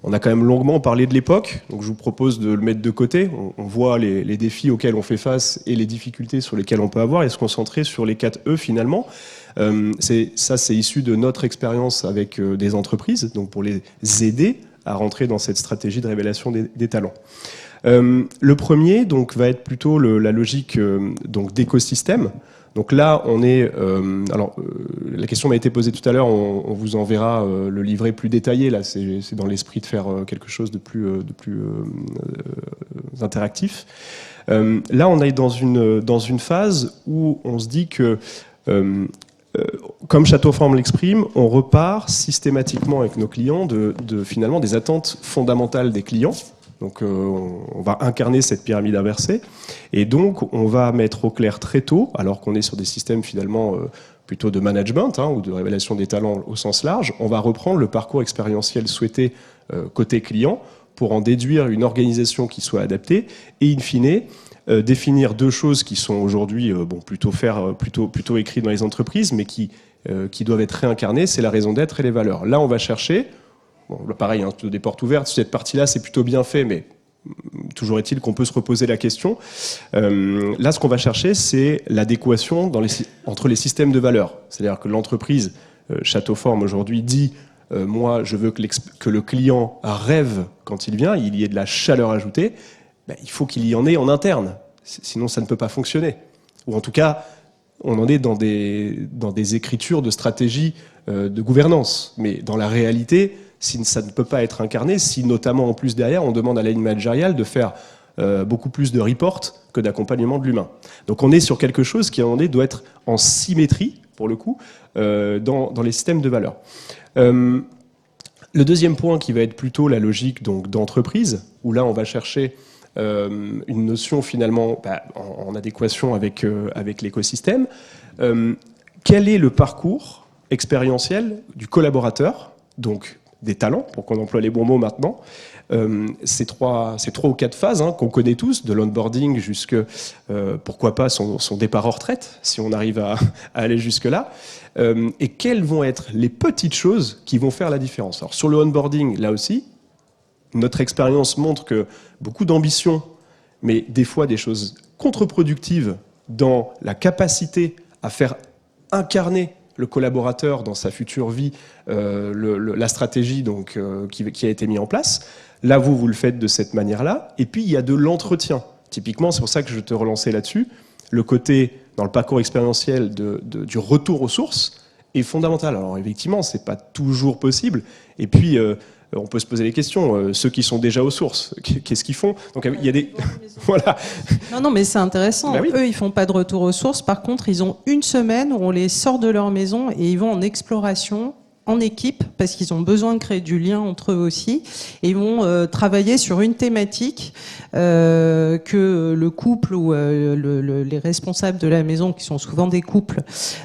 On a quand même longuement parlé de l'époque, donc je vous propose de le mettre de côté. On voit les défis auxquels on fait face et les difficultés sur lesquelles on peut avoir et se concentrer sur les 4 E finalement. C'est issu de notre expérience avec des entreprises, donc pour les aider à rentrer dans cette stratégie de révélation des talents. Le premier donc, va être plutôt la logique d'écosystème. Donc là, on est... la question m'a été posée tout à l'heure, on vous enverra le livret plus détaillé. Là, c'est dans l'esprit de faire quelque chose de plus interactif. Là, on est dans une phase où on se dit que, comme Château Fort l'exprime, on repart systématiquement avec nos clients finalement des attentes fondamentales des clients. Donc on va incarner cette pyramide inversée. Et donc on va mettre au clair très tôt, alors qu'on est sur des systèmes finalement plutôt de management ou de révélation des talents au sens large, on va reprendre le parcours expérientiel souhaité côté client pour en déduire une organisation qui soit adaptée et in fine définir deux choses qui sont aujourd'hui plutôt écrites dans les entreprises, mais qui doivent être réincarnées, c'est la raison d'être et les valeurs. Là, on va chercher, pareil, des portes ouvertes, cette partie-là, c'est plutôt bien fait, mais toujours est-il qu'on peut se reposer la question. Là, ce qu'on va chercher, c'est l'adéquation entre les systèmes de valeurs. C'est-à-dire que l'entreprise Château-Forme aujourd'hui dit moi, je veux que le client rêve quand il vient, il y ait de la chaleur ajoutée. Il faut qu'il y en ait en interne, sinon ça ne peut pas fonctionner. Ou en tout cas, on en est dans des écritures de stratégie de gouvernance. Mais dans la réalité, si ça ne peut pas être incarné, si notamment en plus derrière, on demande à la ligne managériale de faire beaucoup plus de reports que d'accompagnement de l'humain. Donc on est sur quelque chose qui, à un moment donné, doit être en symétrie, pour le coup, dans les systèmes de valeurs. Le deuxième point qui va être plutôt la logique d'entreprise, où là on va chercher une notion finalement en adéquation avec l'écosystème. Quel est le parcours expérientiel du collaborateur, donc des talents, pour qu'on emploie les bons mots maintenant, ces trois ou quatre phases qu'on connaît tous, de l'onboarding jusque, pourquoi pas, son départ en retraite, si on arrive à aller jusque-là, et quelles vont être les petites choses qui vont faire la différence. Alors sur le onboarding, là aussi, notre expérience montre que beaucoup d'ambition, mais des fois des choses contre-productives dans la capacité à faire incarner le collaborateur dans sa future vie, la stratégie qui a été mise en place. Là, vous le faites de cette manière-là. Et puis, il y a de l'entretien. Typiquement, c'est pour ça que je te relançais là-dessus. Le côté, dans le parcours expérientiel du retour aux sources est fondamental. Alors, effectivement, c'est pas toujours possible. Et puis, on peut se poser les questions. Ceux qui sont déjà aux sources, qu'est-ce qu'ils font? Donc, il y a des... voilà. Non, mais c'est intéressant. Bah oui. Eux, ils font pas de retour aux sources. Par contre, ils ont une semaine où on les sort de leur maison et ils vont en exploration en équipe, parce qu'ils ont besoin de créer du lien entre eux aussi, et ils vont travailler sur une thématique que le couple ou les responsables de la maison, qui sont souvent des couples,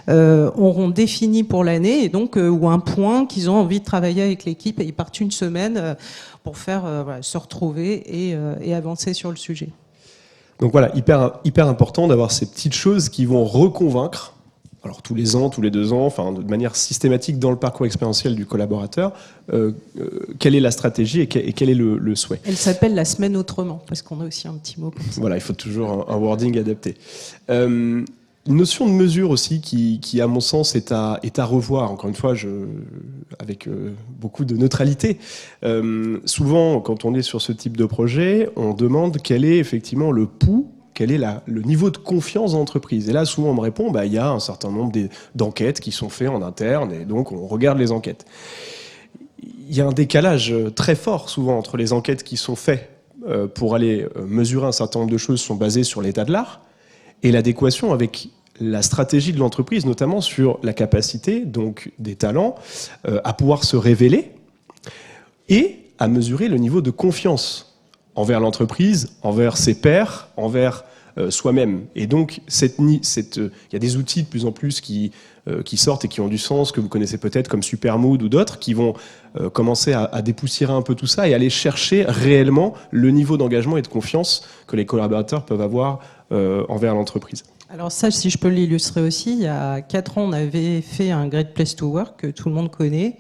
auront défini pour l'année, et donc ou un point qu'ils ont envie de travailler avec l'équipe, et ils partent une semaine pour faire se retrouver et avancer sur le sujet. Donc voilà, hyper important d'avoir ces petites choses qui vont reconvaincre, alors tous les ans, tous les 2 ans, enfin de manière systématique dans le parcours expérientiel du collaborateur, quelle est la stratégie et quel est le souhait. Elle s'appelle la semaine autrement, parce qu'on a aussi un petit mot comme ça. Voilà, il faut toujours un wording adapté. Une notion de mesure aussi qui à mon sens, est à revoir. Encore une fois, avec beaucoup de neutralité. Souvent, quand on est sur ce type de projet, on demande quel est effectivement le pouls, quel est le niveau de confiance dans l'entreprise. Et là, souvent, on me répond, il y a un certain nombre d'enquêtes qui sont faites en interne, et donc on regarde les enquêtes. Il y a un décalage très fort, souvent, entre les enquêtes qui sont faites pour aller mesurer un certain nombre de choses, sont basées sur l'état de l'art, et l'adéquation avec la stratégie de l'entreprise, notamment sur la capacité donc des talents à pouvoir se révéler et à mesurer le niveau de confiance envers l'entreprise, envers ses pairs, envers soi-même. Et donc, il y a des outils de plus en plus qui sortent et qui ont du sens, que vous connaissez peut-être comme Supermood ou d'autres, qui vont commencer à dépoussiérer un peu tout ça et aller chercher réellement le niveau d'engagement et de confiance que les collaborateurs peuvent avoir envers l'entreprise. Alors ça, si je peux l'illustrer aussi, il y a 4 ans, on avait fait un Great Place to Work que tout le monde connaît.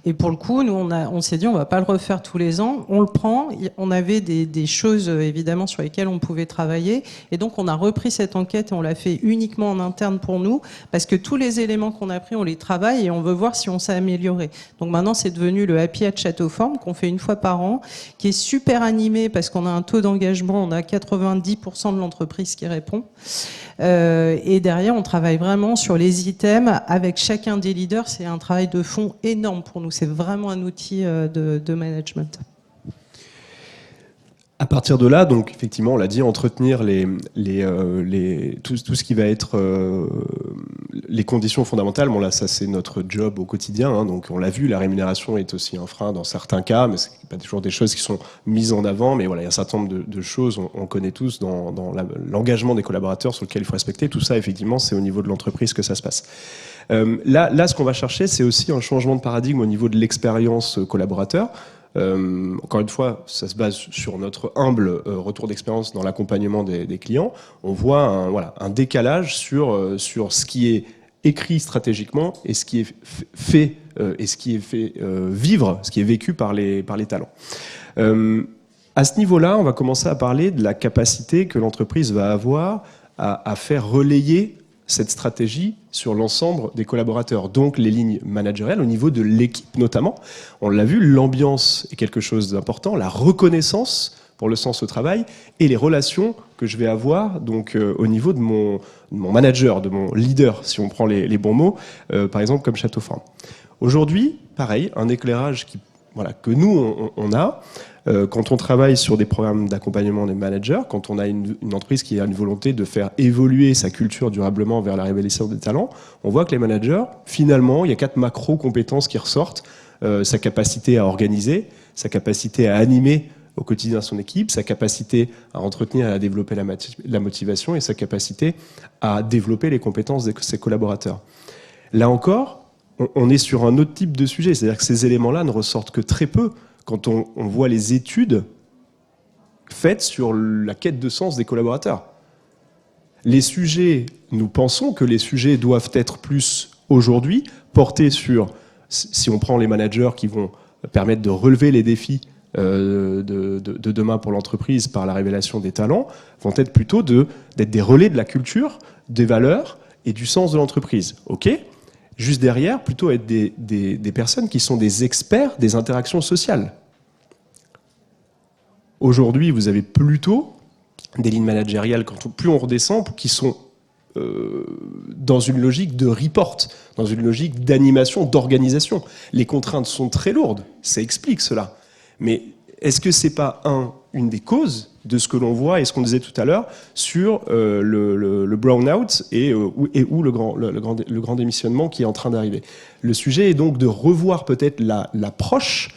Et pour le coup, nous, on s'est dit, on va pas le refaire tous les ans. On le prend. On avait des choses, évidemment, sur lesquelles on pouvait travailler. Et donc, on a repris cette enquête et on l'a fait uniquement en interne pour nous, parce que tous les éléments qu'on a pris, on les travaille et on veut voir si on s'est amélioré. Donc maintenant, c'est devenu le Happy at Château-Forme, qu'on fait une fois par an, qui est super animé parce qu'on a un taux d'engagement, on a 90% de l'entreprise qui répond. Et derrière, on travaille vraiment sur les items avec chacun des leaders. C'est un travail de fond énorme pour nous. C'est vraiment un outil de management. À partir de là, donc effectivement, on l'a dit, entretenir tout ce qui va être les conditions fondamentales, bon là ça c'est notre job au quotidien, hein, donc on l'a vu, la rémunération est aussi un frein dans certains cas, mais c'est pas toujours des choses qui sont mises en avant, mais voilà, il y a un certain nombre de choses, on connaît tous dans l'engagement des collaborateurs sur lequel il faut respecter. Tout ça, effectivement, c'est au niveau de l'entreprise que ça se passe. Là, ce qu'on va chercher, c'est aussi un changement de paradigme au niveau de l'expérience collaborateur. Encore une fois, ça se base sur notre humble retour d'expérience dans l'accompagnement des clients. On voit un décalage sur ce qui est écrit stratégiquement et ce qui est fait et ce qui est fait vivre, ce qui est vécu par les talents. À ce niveau-là, on va commencer à parler de la capacité que l'entreprise va avoir à faire relayer cette stratégie sur l'ensemble des collaborateurs, donc les lignes managériales au niveau de l'équipe notamment. On l'a vu, l'ambiance est quelque chose d'important, la reconnaissance pour le sens au travail et les relations que je vais avoir donc au niveau de mon manager, de mon leader, si on prend les bons mots, par exemple comme Château Farm. Aujourd'hui, pareil, un éclairage que nous on a. Quand on travaille sur des programmes d'accompagnement des managers, quand on a une entreprise qui a une volonté de faire évoluer sa culture durablement vers la révélation des talents, on voit que les managers, finalement, il y a 4 macro-compétences qui ressortent. Sa capacité à organiser, sa capacité à animer au quotidien son équipe, sa capacité à entretenir et à développer la motivation et sa capacité à développer les compétences de ses collaborateurs. Là encore, on est sur un autre type de sujet, c'est-à-dire que ces éléments-là ne ressortent que très peu quand on voit les études faites sur la quête de sens des collaborateurs. Les sujets, nous pensons que les sujets doivent être plus aujourd'hui portés sur, si on prend les managers qui vont permettre de relever les défis de demain pour l'entreprise par la révélation des talents, vont être plutôt d'être des relais de la culture, des valeurs et du sens de l'entreprise. Ok ? Juste derrière, plutôt être des personnes qui sont des experts des interactions sociales. Aujourd'hui, vous avez plutôt des lignes managériales, plus on redescend, qui sont dans une logique de report, dans une logique d'animation, d'organisation. Les contraintes sont très lourdes, ça explique cela. Mais est-ce que c'est pas une des causes de ce que l'on voit et ce qu'on disait tout à l'heure sur le brown-out et où le grand démissionnement qui est en train d'arriver. Le sujet est donc de revoir peut-être l'approche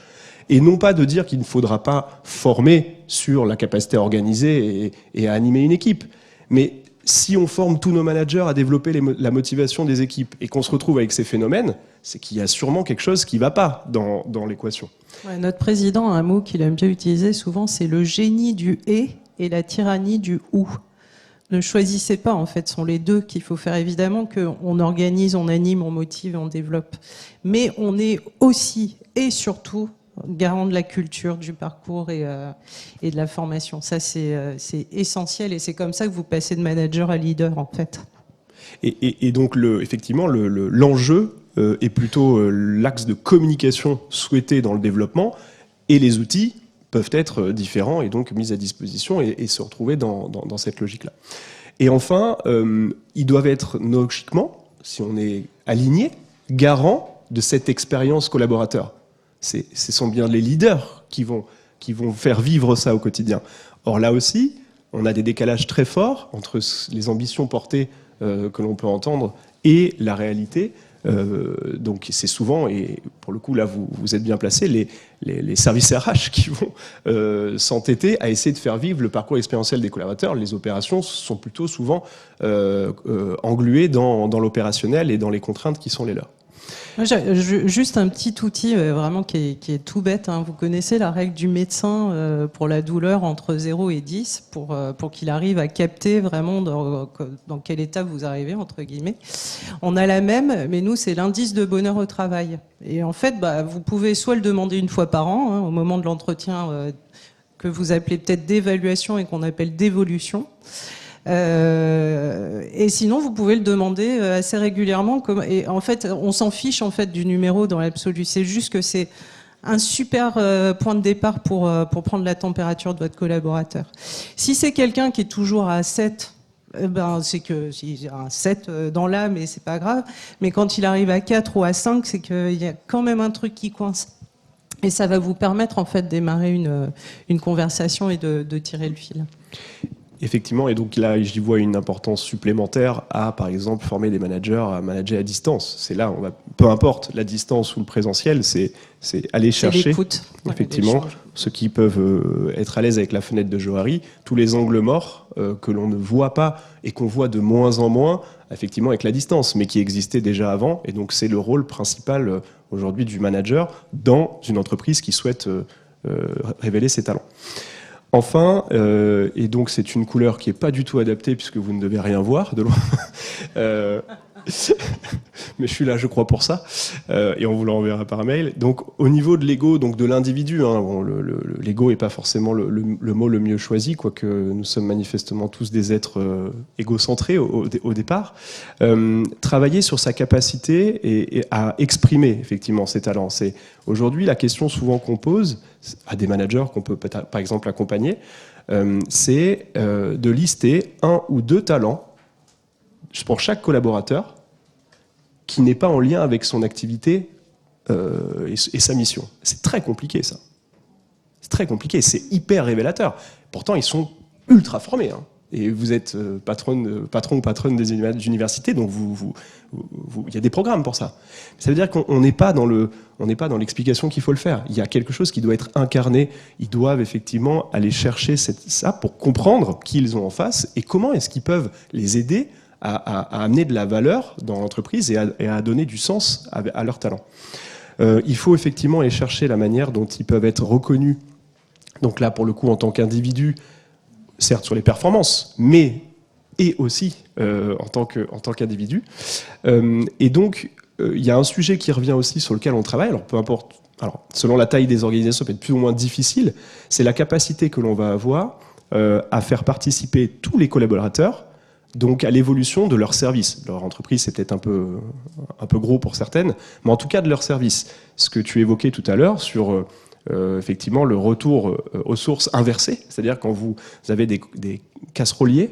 et non pas de dire qu'il ne faudra pas former sur la capacité à organiser et à animer une équipe. Mais si on forme tous nos managers à développer la motivation des équipes et qu'on se retrouve avec ces phénomènes, c'est qu'il y a sûrement quelque chose qui ne va pas dans l'équation. Ouais, notre président a un mot qu'il aime bien utiliser souvent, c'est le génie du « et » et la tyrannie du « ou ». Ne choisissez pas, en fait, ce sont les deux qu'il faut faire. Évidemment qu'on organise, on anime, on motive, on développe. Mais on est aussi et surtout garant de la culture, du parcours et de la formation. Ça, c'est essentiel et c'est comme ça que vous passez de manager à leader, en fait. Et donc, effectivement, l'enjeu est plutôt l'axe de communication souhaité dans le développement et les outils peuvent être différents et donc mis à disposition et se retrouver dans cette logique-là. Et enfin, ils doivent être logiquement, si on est aligné, garants de cette expérience collaborateur. Ce sont bien les leaders qui vont faire vivre ça au quotidien. Or là aussi, on a des décalages très forts entre les ambitions portées que l'on peut entendre et la réalité. Donc c'est souvent, et pour le coup là vous êtes bien placés, les services RH qui vont s'entêter à essayer de faire vivre le parcours expérientiel des collaborateurs. Les opérations sont plutôt souvent engluées dans l'opérationnel et dans les contraintes qui sont les leurs. Moi, juste un petit outil vraiment qui est tout bête. Hein. Vous connaissez la règle du médecin pour la douleur entre 0 et 10 pour qu'il arrive à capter vraiment dans quel état vous arrivez, entre guillemets. On a la même, mais nous, c'est l'indice de bonheur au travail. Et en fait, vous pouvez soit le demander une fois par an, hein, au moment de l'entretien que vous appelez peut-être d'évaluation et qu'on appelle d'évolution. Et sinon, vous pouvez le demander assez régulièrement. Et en fait, on s'en fiche en fait du numéro dans l'absolu. C'est juste que c'est un super point de départ pour prendre la température de votre collaborateur. Si c'est quelqu'un qui est toujours à 7, c'est que s'il a un 7 dans l'âme, mais c'est pas grave. Mais quand il arrive à 4 ou à 5, c'est qu'il y a quand même un truc qui coince. Et ça va vous permettre en fait de démarrer une conversation et de tirer le fil. Effectivement, et donc là, j'y vois une importance supplémentaire à, par exemple, former des managers à manager à distance. C'est là, peu importe la distance ou le présentiel, c'est aller chercher, l'écoute, effectivement, ceux qui peuvent être à l'aise avec la fenêtre de Johari, tous les angles morts que l'on ne voit pas et qu'on voit de moins en moins, effectivement, avec la distance, mais qui existaient déjà avant. Et donc, c'est le rôle principal aujourd'hui du manager dans une entreprise qui souhaite révéler ses talents. Enfin, et donc c'est une couleur qui n'est pas du tout adaptée puisque vous ne devez rien voir de loin, mais je suis là, je crois, pour ça, et on vous l'enverra par mail. Donc au niveau de l'ego, donc de l'individu, hein, bon, l'ego n'est pas forcément le mot le mieux choisi, quoique nous sommes manifestement tous des êtres égocentrés au départ. Travailler sur sa capacité et à exprimer effectivement ses talents. C'est aujourd'hui la question souvent qu'on pose à des managers qu'on peut peut-être, par exemple, accompagner, c'est de lister 1 ou 2 talents pour chaque collaborateur qui n'est pas en lien avec son activité et sa mission. C'est très compliqué, ça. C'est très compliqué, c'est hyper révélateur. Pourtant, ils sont ultra formés, hein. Et vous êtes patron ou patronne des universités, donc il y a des programmes pour ça. Ça veut dire qu'on n'est pas dans l'explication qu'il faut le faire. Il y a quelque chose qui doit être incarné. Ils doivent effectivement aller chercher ça pour comprendre qui ils ont en face et comment est-ce qu'ils peuvent les aider à amener de la valeur dans l'entreprise et à donner du sens à leur talent. Il faut effectivement aller chercher la manière dont ils peuvent être reconnus. Donc là, pour le coup, en tant qu'individu, certes sur les performances, mais et aussi en tant qu'individu. Et donc, il y a un sujet qui revient aussi sur lequel on travaille, alors peu importe, selon la taille des organisations, ça peut être plus ou moins difficile, c'est la capacité que l'on va avoir à faire participer tous les collaborateurs donc à l'évolution de leur service. Leur entreprise, c'est peut-être un peu gros pour certaines, mais en tout cas de leur service. Ce que tu évoquais tout à l'heure sur effectivement le retour aux sources inversées, c'est-à-dire quand vous avez des casseroliers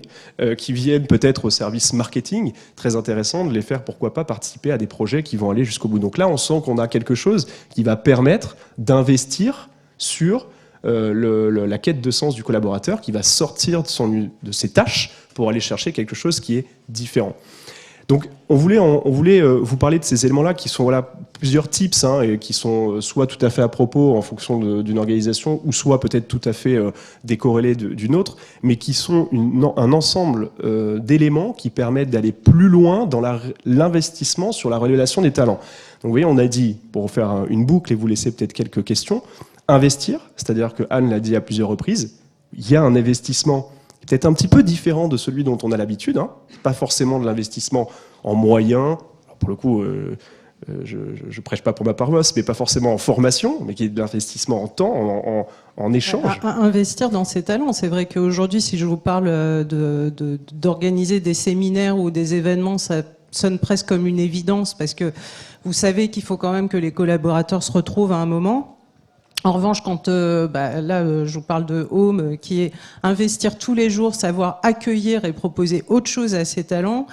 qui viennent peut-être au service marketing, très intéressant de les faire, pourquoi pas, participer à des projets qui vont aller jusqu'au bout. Donc là, on sent qu'on a quelque chose qui va permettre d'investir sur la quête de sens du collaborateur, qui va sortir de ses tâches pour aller chercher quelque chose qui est différent. Donc on voulait vous parler de ces éléments-là qui sont plusieurs tips et qui sont soit tout à fait à propos en fonction d'une organisation ou soit peut-être tout à fait décorrélés d'une autre, mais qui sont un ensemble d'éléments qui permettent d'aller plus loin dans l'investissement sur la révélation des talents. Donc vous voyez, on a dit, pour faire une boucle et vous laisser peut-être quelques questions, investir, c'est-à-dire que Anne l'a dit à plusieurs reprises, il y a un investissement peut-être un petit peu différent de celui dont on a l'habitude, pas forcément de l'investissement en moyens, alors pour le coup, je prêche pas pour ma paroisse, mais pas forcément en formation, mais qui est de l'investissement en temps, en échange. Investir dans ses talents, c'est vrai qu'aujourd'hui, si je vous parle d'organiser des séminaires ou des événements, ça sonne presque comme une évidence, parce que vous savez qu'il faut quand même que les collaborateurs se retrouvent à un moment. En revanche, quand je vous parle de Home, qui est investir tous les jours, savoir accueillir et proposer autre chose à ses talents,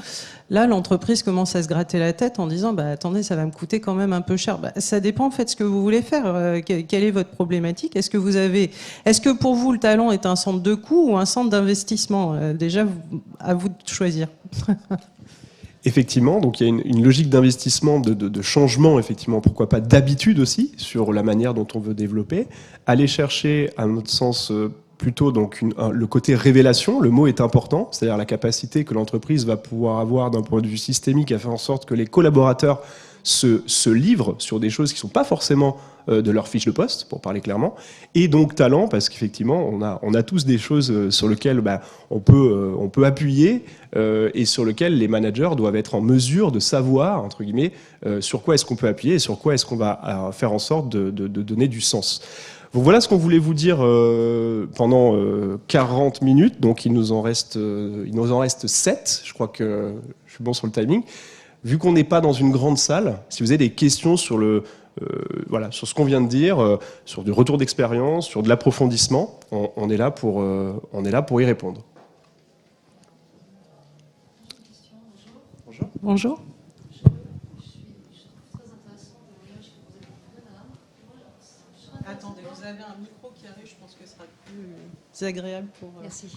là, l'entreprise commence à se gratter la tête en disant attendez, ça va me coûter quand même un peu cher. Ça dépend en fait de ce que vous voulez faire. Quelle est votre problématique ? Est-ce que pour vous, le talent est un centre de coût ou un centre d'investissement ? Déjà, à vous de choisir. Effectivement, donc il y a une logique d'investissement, de changement, effectivement, pourquoi pas d'habitude aussi, sur la manière dont on veut développer. Aller chercher, à notre sens, plutôt donc le côté révélation, le mot est important, c'est-à-dire la capacité que l'entreprise va pouvoir avoir d'un point de vue systémique à faire en sorte que les collaborateurs se livrent sur des choses qui ne sont pas forcément de leur fiche de poste, pour parler clairement, et donc talent, parce qu'effectivement, on a tous des choses sur lesquelles on peut appuyer et sur lesquelles les managers doivent être en mesure de savoir, entre guillemets, sur quoi est-ce qu'on peut appuyer et sur quoi est-ce qu'on va faire en sorte de donner du sens. Donc voilà ce qu'on voulait vous dire pendant 40 minutes, donc il nous en reste 7, je crois que je suis bon sur le timing. Vu qu'on n'est pas dans une grande salle, si vous avez des questions sur sur ce qu'on vient de dire, sur du retour d'expérience, sur de l'approfondissement, on est là pour y répondre. Bonjour. Bonjour. Attendez, vous avez un micro qui arrive, je pense que ce sera plus agréable pour... Merci.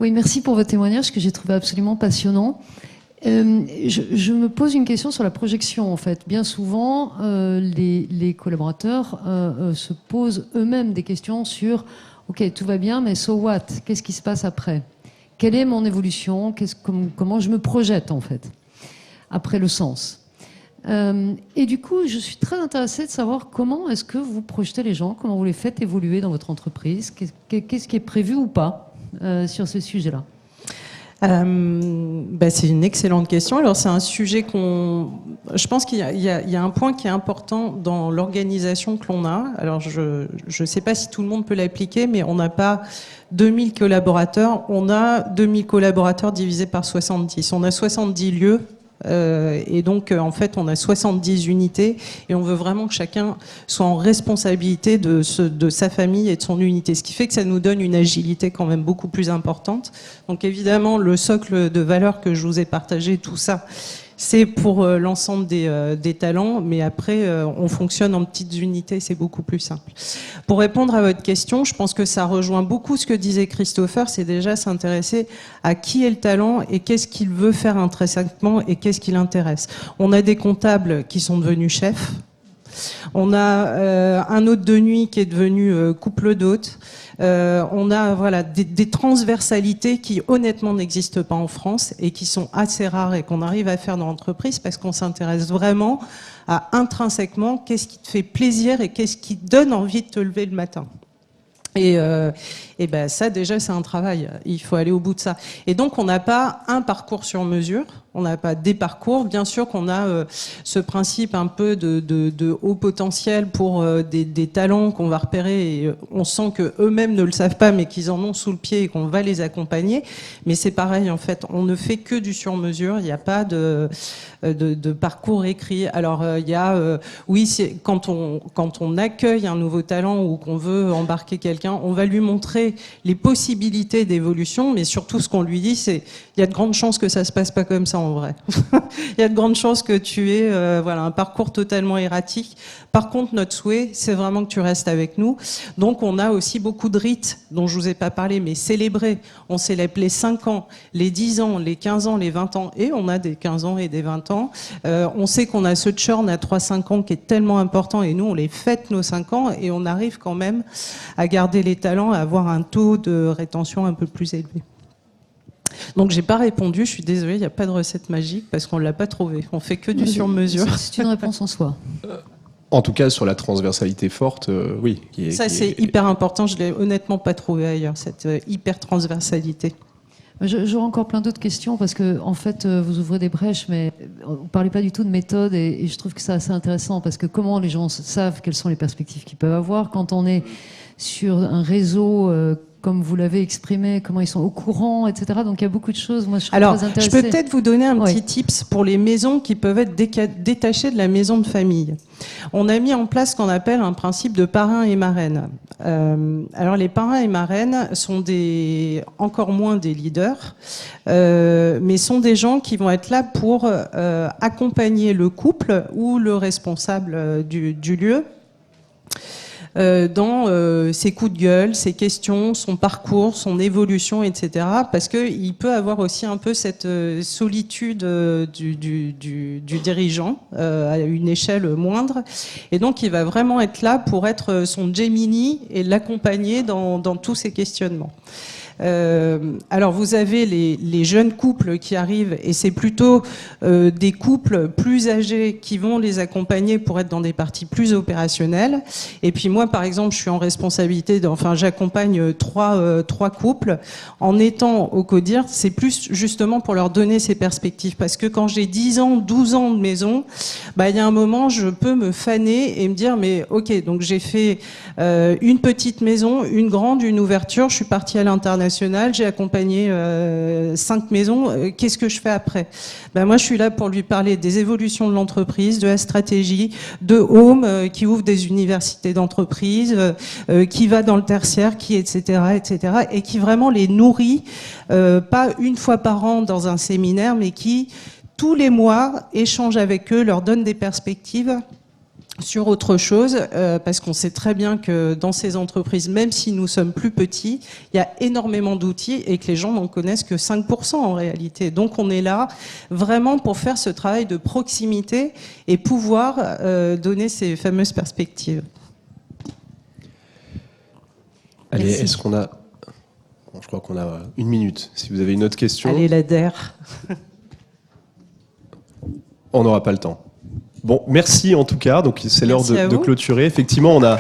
Oui, merci pour votre témoignage que j'ai trouvé absolument passionnant. Je me pose une question sur la projection, en fait. Bien souvent, les collaborateurs se posent eux-mêmes des questions sur « Ok, tout va bien, mais so what? Qu'est-ce qui se passe après? Quelle est mon évolution? Comment je me projette, en fait, après le sens ?» Et du coup, je suis très intéressée de savoir comment est-ce que vous projetez les gens, comment vous les faites évoluer dans votre entreprise, qu'est-ce qui est prévu ou pas sur ce sujet-là. C'est une excellente question. Alors c'est un sujet je pense qu'il y a un point qui est important dans l'organisation que l'on a. Alors je ne sais pas si tout le monde peut l'appliquer, mais on n'a pas 2000 collaborateurs. On a 2000 collaborateurs divisés par 70. On a 70 lieux. Et donc, en fait, on a 70 unités et on veut vraiment que chacun soit en responsabilité de sa famille et de son unité. Ce qui fait que ça nous donne une agilité quand même beaucoup plus importante. Donc, évidemment, le socle de valeurs que je vous ai partagé, tout ça, c'est pour l'ensemble des talents, mais après, on fonctionne en petites unités, c'est beaucoup plus simple. Pour répondre à votre question, je pense que ça rejoint beaucoup ce que disait Christopher, c'est déjà s'intéresser à qui est le talent et qu'est-ce qu'il veut faire intrinsèquement et qu'est-ce qui l'intéresse. On a des comptables qui sont devenus chefs. On a un hôte de nuit qui est devenu couple d'hôtes. On a des transversalités qui honnêtement n'existent pas en France et qui sont assez rares et qu'on arrive à faire dans l'entreprise parce qu'on s'intéresse vraiment à intrinsèquement qu'est-ce qui te fait plaisir et qu'est-ce qui te donne envie de te lever le matin. Et ça déjà c'est un travail, il faut aller au bout de ça. Et donc on n'a pas un parcours sur mesure, on n'a pas des parcours. Bien sûr qu'on a ce principe un peu de haut potentiel pour des talents qu'on va repérer et on sent que eux-mêmes ne le savent pas mais qu'ils en ont sous le pied et qu'on va les accompagner. Mais c'est pareil en fait, on ne fait que du sur mesure, il n'y a pas de parcours écrit. Alors il y a oui, quand on accueille un nouveau talent ou qu'on veut embarquer quelqu'un, on va lui montrer les possibilités d'évolution, mais surtout ce qu'on lui dit, c'est il y a de grandes chances que ça se passe pas comme ça en vrai. Il y a de grandes chances que tu aies un parcours totalement erratique. Par contre, notre souhait, c'est vraiment que tu restes avec nous. Donc, on a aussi beaucoup de rites dont je vous ai pas parlé, mais célébrés. On célèbre les 5 ans, les 10 ans, les 15 ans, les 20 ans, et on a des 15 ans et des 20 ans. On sait qu'on a ce churn à 3-5 ans qui est tellement important, et nous, on les fête nos 5 ans, et on arrive quand même à garder les talents, à avoir un taux de rétention un peu plus élevé. Donc j'ai pas répondu, je suis désolée, il n'y a pas de recette magique parce qu'on l'a pas trouvé. On fait que du sur-mesure. C'est une réponse en soi. En tout cas, sur la transversalité forte, oui. C'est hyper important, je l'ai honnêtement pas trouvé ailleurs, cette hyper transversalité. J'aurais encore plein d'autres questions parce que en fait, vous ouvrez des brèches, mais vous parlez pas du tout de méthode et je trouve que c'est assez intéressant parce que comment les gens savent quelles sont les perspectives qu'ils peuvent avoir quand on est sur un réseau comme vous l'avez exprimé, comment ils sont au courant, etc. Donc il y a beaucoup de choses. Moi, je suis très intéressée. Je peux peut-être vous donner un petit tips pour les maisons qui peuvent être détachées de la maison de famille. On a mis en place ce qu'on appelle un principe de parrain et marraine. Alors les parrains et marraines sont encore moins des leaders, mais sont des gens qui vont être là pour accompagner le couple ou le responsable du lieu dans ses coups de gueule, ses questions, son parcours, son évolution, etc. Parce qu'il peut avoir aussi un peu cette solitude du dirigeant à une échelle moindre. Et donc, il va vraiment être là pour être son Gemini et l'accompagner dans tous ces questionnements. Alors vous avez les jeunes couples qui arrivent et c'est plutôt des couples plus âgés qui vont les accompagner pour être dans des parties plus opérationnelles. Et puis moi par exemple je suis en responsabilité, j'accompagne trois couples en étant au CODIR. C'est plus justement pour leur donner ces perspectives parce que quand j'ai 10 ans, 12 ans de maison, il y a un moment je peux me faner et me dire mais ok, donc j'ai fait une petite maison, une grande, une ouverture, je suis partie à l'international, j'ai accompagné 5 maisons, qu'est-ce que je fais après? Moi je suis là pour lui parler des évolutions de l'entreprise, de la stratégie, de Home qui ouvre des universités d'entreprise, qui va dans le tertiaire, etc., et qui vraiment les nourrit, pas une fois par an dans un séminaire, mais qui tous les mois échange avec eux, leur donne des perspectives. sur autre chose, parce qu'on sait très bien que dans ces entreprises, même si nous sommes plus petits, il y a énormément d'outils et que les gens n'en connaissent que 5% en réalité. Donc on est là vraiment pour faire ce travail de proximité et pouvoir donner ces fameuses perspectives. Allez, Merci. est-ce qu'on a... Bon, je crois qu'on a 1 minute. Si vous avez une autre question, Allez, la DER. on n'aura pas le temps. Bon, merci en tout cas. Donc c'est l'heure Merci à de vous. clôturer. Effectivement, on a